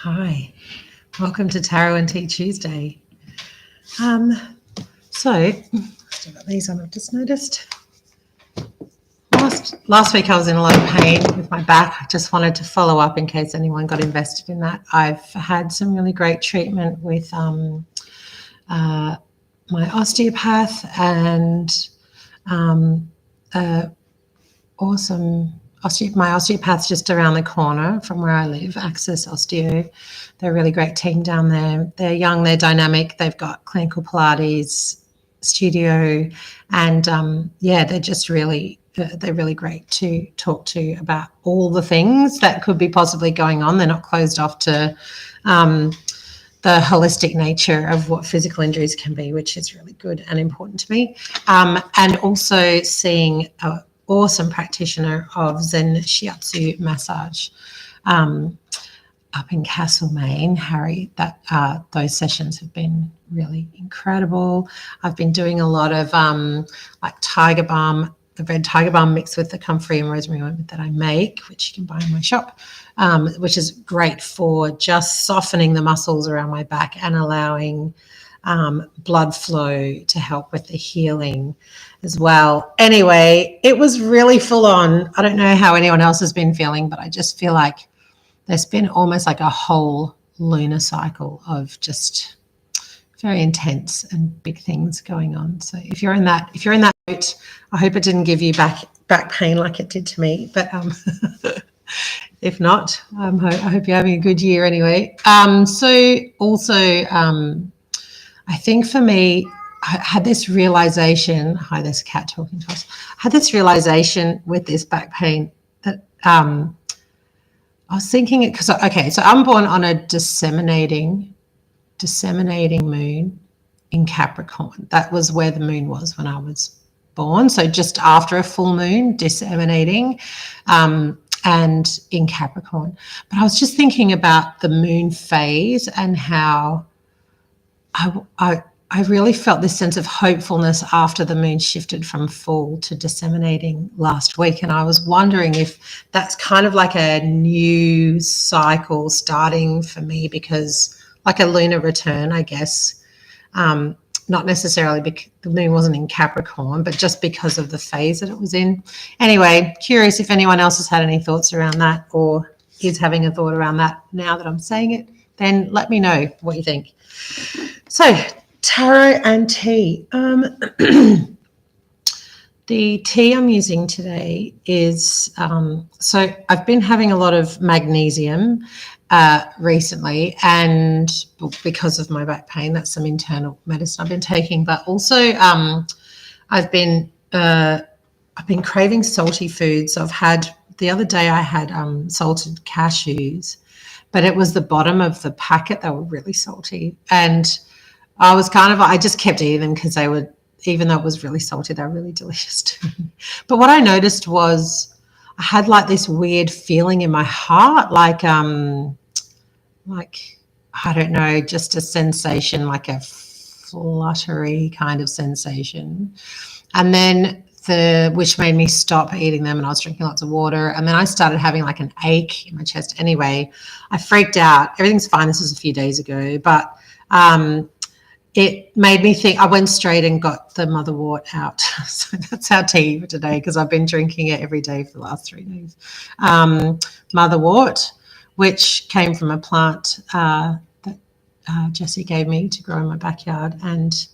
Hi, welcome to Tarot and Tea Tuesday. So still got these on. I've just noticed. Last week I was in a lot of pain with my back. I just wanted to follow up in case anyone got invested in that. I've had some really great treatment with my osteopath and my osteopath's just around the corner from where I live, Access Osteo. They're a really great team down there. They're young, they're dynamic, they've got clinical Pilates studio, and they're just they're really great to talk to about all the things that could be possibly going on. They're not closed off to the holistic nature of what physical injuries can be, which is really good and important to me. And also seeing an awesome practitioner of Zen Shiatsu massage up in Castlemaine, Harry. Those sessions have been really incredible. I've been doing a lot of like tiger balm, the red tiger balm mixed with the comfrey and rosemary ointment that I make, which you can buy in my shop, which is great for just softening the muscles around my back and allowing blood flow to help with the healing as well. Anyway, it was really full on. I don't know how anyone else has been feeling, but I just feel like there's been almost like a whole lunar cycle of just very intense and big things going on. So if you're in that boat, I hope it didn't give you back pain like it did to me. But if not, I hope you're having a good year anyway. So also, I think for me, I had this realization. Hi, there's a cat talking to us. I had this realization with this back pain that I was thinking it because, okay, so I'm born on a disseminating moon in Capricorn. That was where the moon was when I was born. So just after a full moon, disseminating, and in Capricorn. But I was just thinking about the moon phase and how I really felt this sense of hopefulness after the moon shifted from full to disseminating last week. And I was wondering if that's kind of like a new cycle starting for me, because like a lunar return, I guess, not necessarily because the moon wasn't in Capricorn, but just because of the phase that it was in. Anyway, curious if anyone else has had any thoughts around that or is having a thought around that now that I'm saying it, then let me know what you think. So, tarot and tea. The tea I'm using today is, so I've been having a lot of magnesium recently, and because of my back pain, that's some internal medicine I've been taking, but also I've been craving salty foods. So the other day I had salted cashews, but it was the bottom of the packet. They were really salty, and I just kept eating them because they were, even though it was really salty, they were really delicious too. But what I noticed was I had like this weird feeling in my heart, like I don't know, just a sensation, like a fluttery kind of sensation. And then which made me stop eating them, and I was drinking lots of water. And then I started having like an ache in my chest. Anyway, I freaked out. Everything's fine. This was a few days ago, but it made me think. I went straight and got the motherwort out. So that's our tea for today, because I've been drinking it every day for the last 3 days. Motherwort, which came from a plant that Jessie gave me to grow in my backyard. And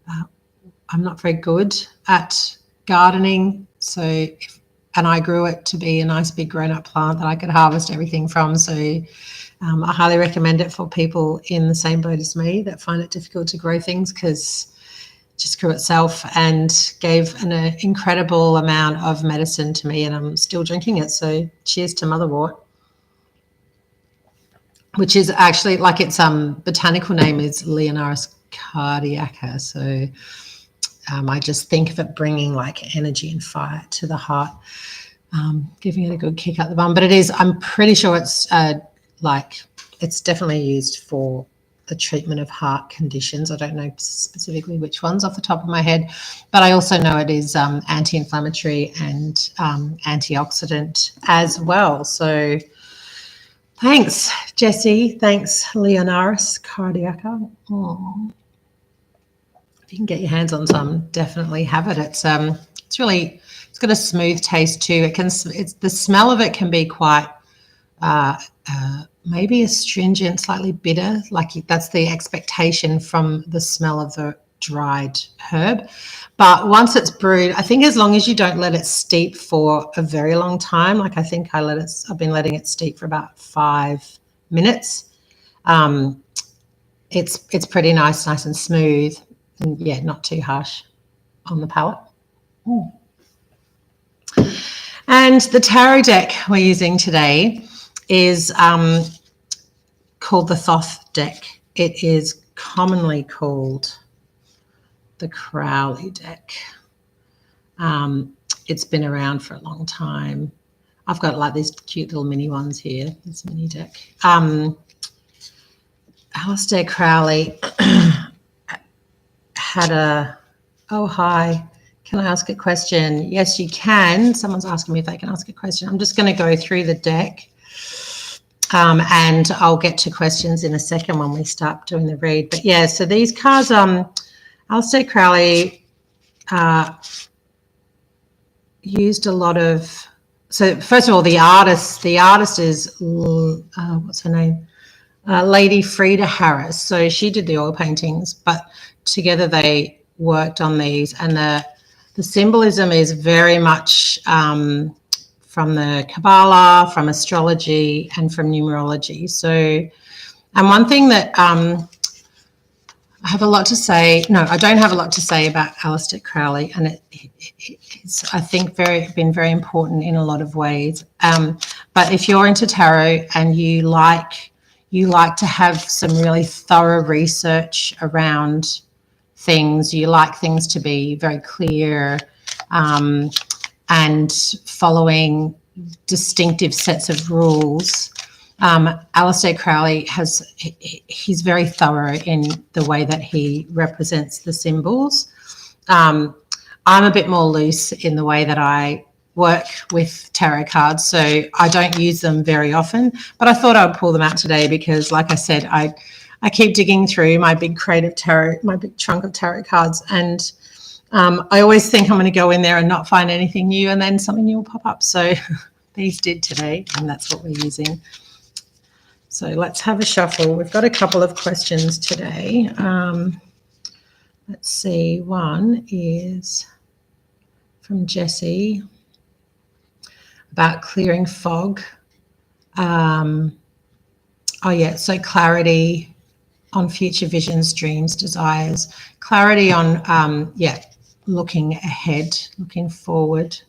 I'm not very good at gardening, and I grew it to be a nice big grown-up plant that I could harvest everything from. So I highly recommend it for people in the same boat as me that find it difficult to grow things, because it just grew itself and gave an incredible amount of medicine to me, and I'm still drinking it. So cheers to motherwort, which is actually, like, its botanical name is Leonaris cardiaca. So I just think of it bringing like energy and fire to the heart, giving it a good kick up the bum. But it is, I'm pretty sure it's it's definitely used for the treatment of heart conditions. I don't know specifically which ones off the top of my head, but I also know it is anti-inflammatory and antioxidant as well. So Thanks, Jessie. Thanks, Leonaris Cardiaca. Oh. If you can get your hands on some, definitely have it. It's got a smooth taste too. It's the smell of it can be quite maybe astringent, slightly bitter. Like that's the expectation from the smell of the dried herb. But once it's brewed, I think as long as you don't let it steep for a very long time, like I think I've been letting it steep for about 5 minutes. It's pretty nice and smooth, and yeah, not too harsh on the palate. Ooh. And the tarot deck we're using today is called the Thoth deck. It is commonly called the Crowley deck. It's been around for a long time. I've got like these cute little mini ones here, this mini deck. Aleister Crowley had a, oh, hi. Can I ask a question? Yes, you can. Someone's asking me if they can ask a question. I'm just going to go through the deck and I'll get to questions in a second when we start doing the read. But yeah, so these cards, Aleister Crowley used a lot of, so first of all, the artist is, what's her name? Lady Frida Harris. So she did the oil paintings, but together they worked on these, and the symbolism is very much from the Kabbalah, from astrology, and from numerology. So, and one thing that I have a lot to say. No, I don't have a lot to say about Aleister Crowley, and it's I think been very important in a lot of ways. But if you're into tarot and you like to have some really thorough research around things, you like things to be very clear and following distinctive sets of rules, Aleister Crowley he's very thorough in the way that he represents the symbols. I'm a bit more loose in the way that I work with tarot cards, so I don't use them very often, but I thought I would pull them out today because, like I said, I keep digging through my big my big trunk of tarot cards, and I always think I'm going to go in there and not find anything new, and then something new will pop up. So these did today, and that's what we're using. So let's have a shuffle. We've got a couple of questions today. Let's see. One is from Jessie about clearing fog. Oh yeah, so clarity on future visions, dreams, desires, clarity on looking ahead, looking forward.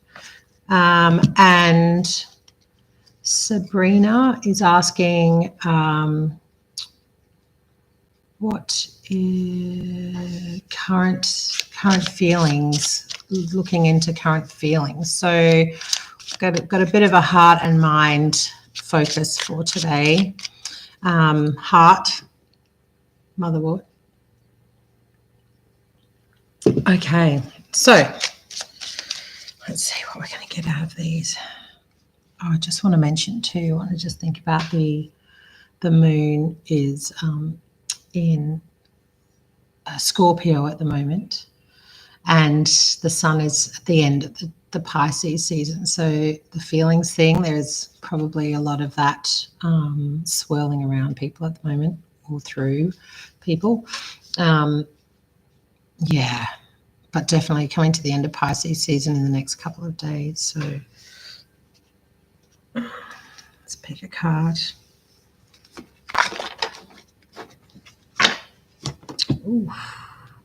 And Sabrina is asking what is current feelings, looking into current feelings. So got a bit of a heart and mind focus for today. Heart, motherwort. Okay, so let's see what we're going to get out of these. Oh, I just want to mention too, I want to just think about the moon is in Scorpio at the moment, and the sun is at the end of the Pisces season. So the feelings thing, there's probably a lot of that swirling around people at the moment, or through people. Yeah, but definitely coming to the end of Pisces season in the next couple of days. So let's pick a card. Ooh,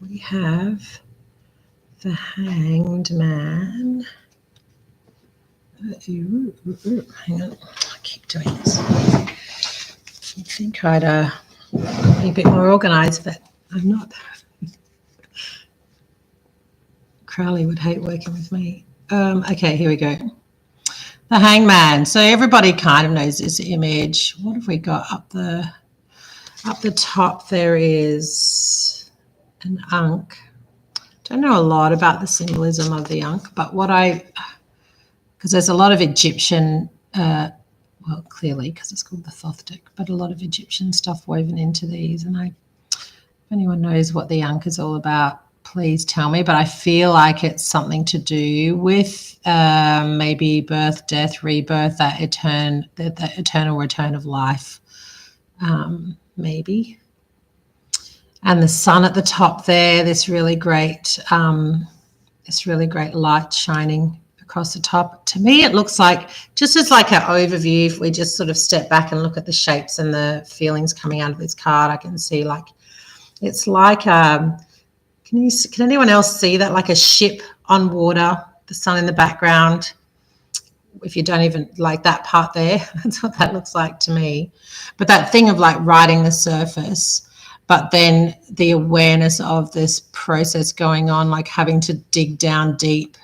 we have the Hanged Man. Hang on, I keep doing this. You'd think I'd be a bit more organised, but I'm not. Crowley would hate working with me. Okay, here we go. The Hangman. So everybody kind of knows this image. What have we got up the top? There is an Ankh. Don't know a lot about the symbolism of the Ankh, but because there's a lot of Egyptian well, clearly because it's called the Thoth deck, but a lot of Egyptian stuff woven into these. And if anyone knows what the Ankh is all about, please tell me. But I feel like it's something to do with maybe birth, death, rebirth, that eternal return of life, maybe. And the sun at the top there, this really great light shining across the top. To me, it looks like, just as like an overview, if we just sort of step back and look at the shapes and the feelings coming out of this card, I can see like, it's like, can anyone else see that, like a ship on water, the sun in the background? If you don't even like that part there, that's what that looks like to me. But that thing of like riding the surface, but then the awareness of this process going on, like having to dig down deep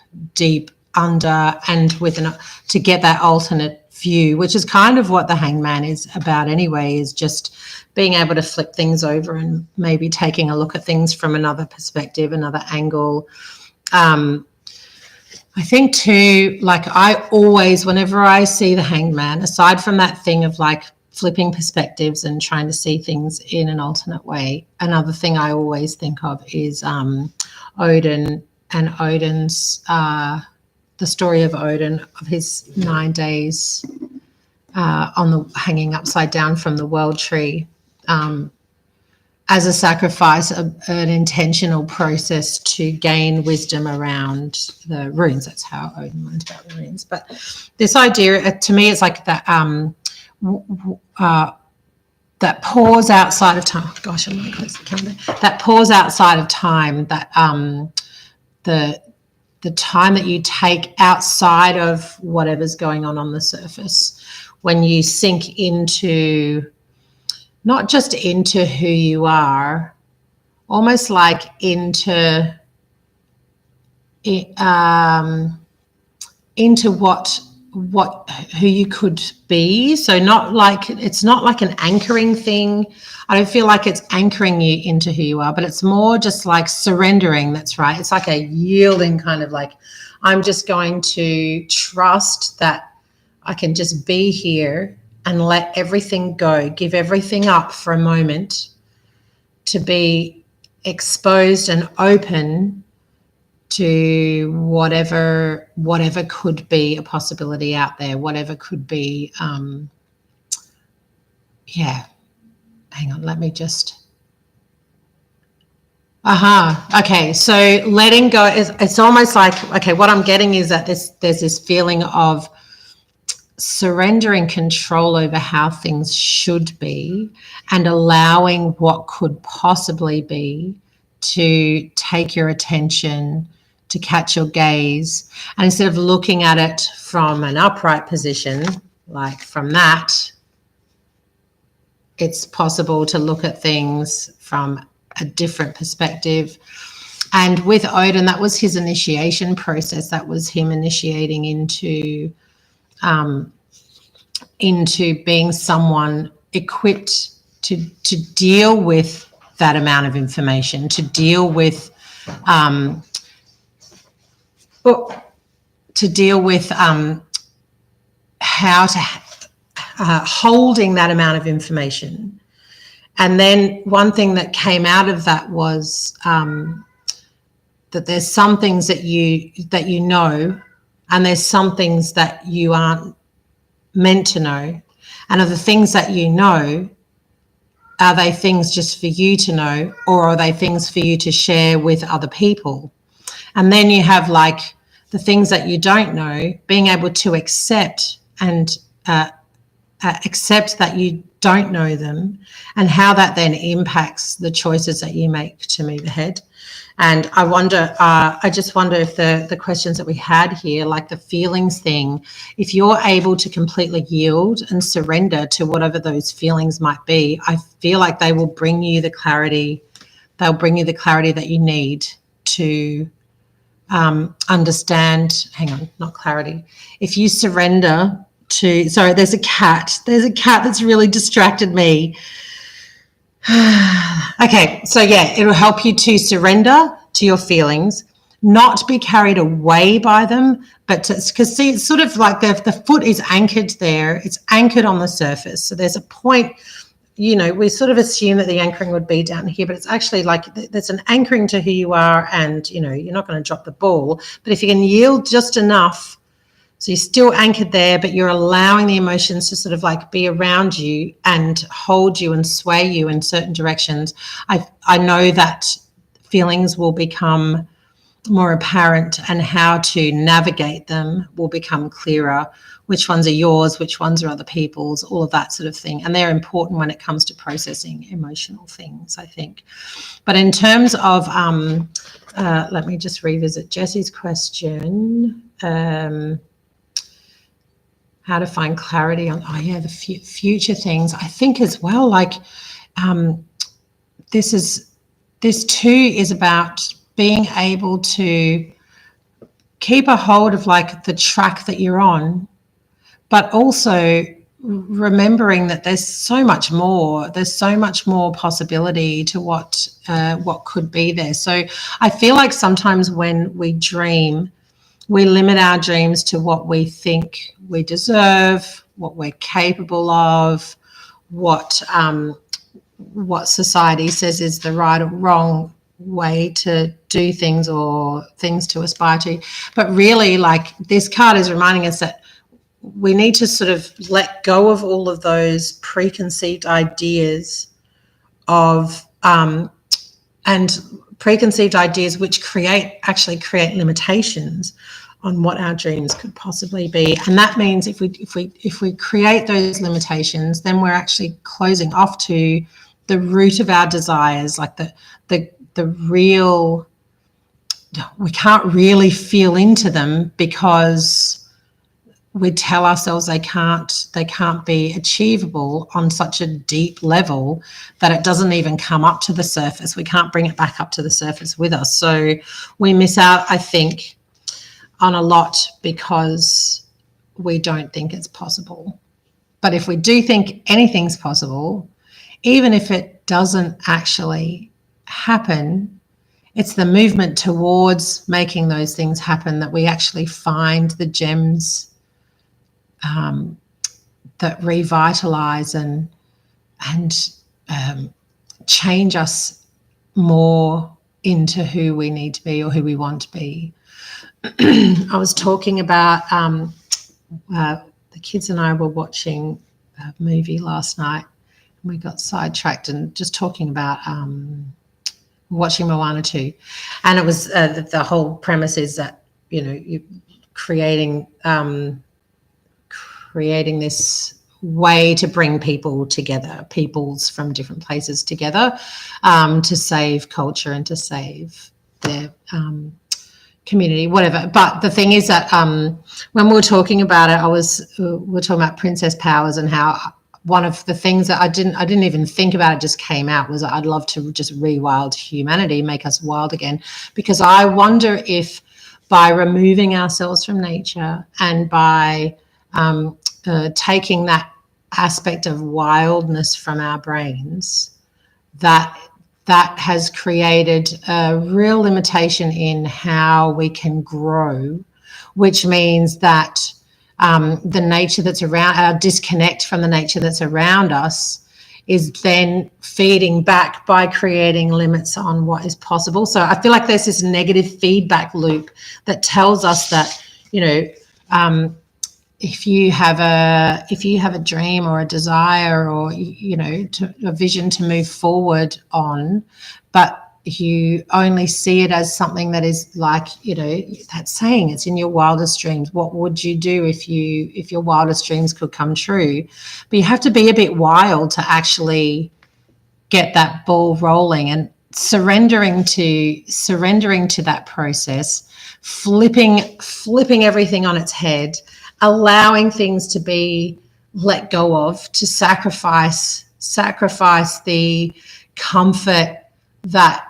under, and to get that alternate view, which is kind of what the Hangman is about anyway, is just being able to flip things over and maybe taking a look at things from another perspective, another angle. I think too, like I always, whenever I see the Hangman, aside from that thing of like flipping perspectives and trying to see things in an alternate way, another thing I always think of is Odin and Odin's, the story of Odin, of his 9 days hanging upside down from the world tree, as a sacrifice, an intentional process to gain wisdom around the runes. That's how Odin learned about the runes. But this idea, to me, it's like that that pause outside of time. Gosh, I'm really close to the camera. That pause outside of time, that the time that you take outside of whatever's going on the surface, when you sink into, not just into who you are, almost like into who you could be. So not like, it's not like an anchoring thing. I don't feel like it's anchoring you into who you are, but it's more just like surrendering. That's right. It's like a yielding, kind of like, I'm just going to trust that I can just be here and let everything go, give everything up for a moment, to be exposed and open to whatever could be a possibility out there, whatever could be, hang on, let me just, okay, so letting go is, it's almost like, okay, what I'm getting is that there's this feeling of surrendering control over how things should be and allowing what could possibly be to take your attention, to catch your gaze. And instead of looking at it from an upright position, like from that, it's possible to look at things from a different perspective. And with Odin, that was his initiation process. That was him initiating into being someone equipped to deal with that amount of information, to deal with how to holding that amount of information. And then one thing that came out of that was that there's some things that you know, and there's some things that you aren't meant to know. And of the things that you know, are they things just for you to know, or are they things for you to share with other people? And then you have like the things that you don't know, being able to accept and accept that you don't know them, and how that then impacts the choices that you make to move ahead. And I wonder, I just wonder if the questions that we had here, like the feelings thing, if you're able to completely yield and surrender to whatever those feelings might be, I feel like they will bring you the clarity. They'll bring you the clarity that you need to understand. Hang on, not clarity. If you surrender to, sorry, there's a cat that's really distracted me. Okay, so yeah, it'll help you to surrender to your feelings, not be carried away by them, but because see, it's sort of like the foot is anchored there. It's anchored on the surface. So there's a point, we sort of assume that the anchoring would be down here, but it's actually like there's an anchoring to who you are, and, you're not going to drop the ball. But if you can yield just enough, so you're still anchored there, but you're allowing the emotions to sort of like be around you and hold you and sway you in certain directions. I know that feelings will become more apparent, and how to navigate them will become clearer. Which ones are yours, which ones are other people's, all of that sort of thing. And they're important when it comes to processing emotional things, I think. But in terms of, let me just revisit Jessie's question. How to find clarity on, the future things. I think as well, like this too is about being able to keep a hold of like the track that you're on, but also remembering that there's so much more. There's so much more possibility to what could be there. So I feel like sometimes when we dream, we limit our dreams to what we think we deserve, what we're capable of, what society says is the right or wrong way to do things, or things to aspire to. But really, like, this card is reminding us that we need to sort of let go of all of those preconceived ideas of and preconceived ideas which actually create limitations on what our dreams could possibly be. And that means if we create those limitations, then we're actually closing off to the root of our desires, like the real, we can't really feel into them because we tell ourselves they can't be achievable on such a deep level that it doesn't even come up to the surface. We can't bring it back up to the surface with us. So we miss out, I think, on a lot because we don't think it's possible. But if we do think anything's possible, even if it doesn't actually happen, it's the movement towards making those things happen that we actually find the gems that revitalize and change us more into who we need to be or who we want to be. I was talking about the kids and I were watching a movie last night, and we got sidetracked and just talking about watching Moana 2, and it was the whole premise is that you're creating this way to bring people together, peoples from different places together, to save culture and to save their community, whatever. But the thing is that when we were talking about it, we were talking about princess powers, and how one of the things that I didn't even think about, it just came out, was I'd love to just rewild humanity, make us wild again, because I wonder if by removing ourselves from nature and by taking that aspect of wildness from our brains, that has created a real limitation in how we can grow, which means that the nature that's around, our disconnect from the nature that's around us, is then feeding back by creating limits on what is possible. So I feel like there's this negative feedback loop that tells us that, if you have a dream or a desire or a vision to move forward on, but you only see it as something that is like, that saying, it's in your wildest dreams. What would you do if your wildest dreams could come true? But you have to be a bit wild to actually get that ball rolling, and surrendering to that process, flipping everything on its head, allowing things to be let go of, to sacrifice the comfort that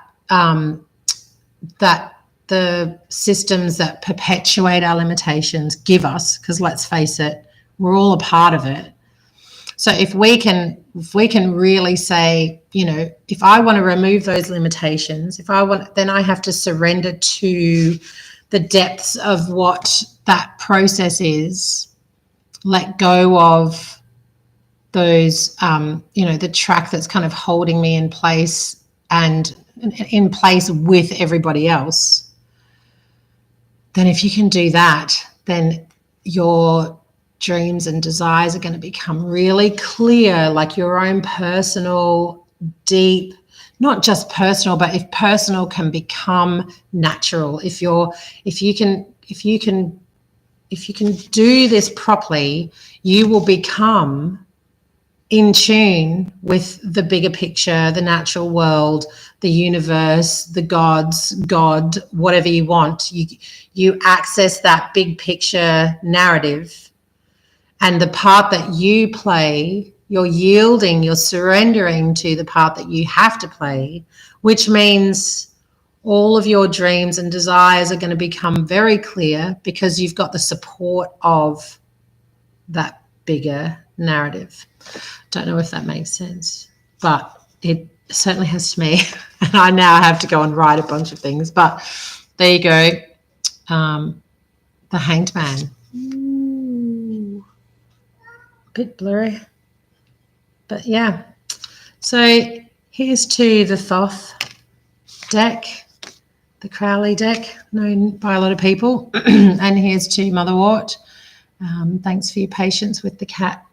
the systems that perpetuate our limitations give us, because let's face it, we're all a part of it. So if we can really say, you know, if I want to remove those limitations, then I have to surrender to the depths of what that process is, let go of those, you know, the track that's kind of holding me in place and in place with everybody else. Then if you can do that, then your dreams and desires are going to become really clear, like your own personal, deep, not just personal, but if personal can become natural, if you can do this properly, you will become in tune with the bigger picture, the natural world, the universe, the gods, God, whatever you want. You access that big picture narrative, and the part that you play, you're yielding, you're surrendering to the part that you have to play, which means all of your dreams and desires are going to become very clear because you've got the support of that bigger narrative. Don't know if that makes sense, but it certainly has to me. And I now have to go and write a bunch of things, but there you go. The Hanged Man. Ooh, a bit blurry, but yeah. So here's to the Thoth deck, the Crowley deck, known by a lot of people. And here's to Motherwort. Thanks for your patience with the cat,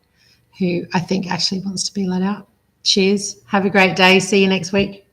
who I think actually wants to be let out. Cheers. Have a great day. See you next week.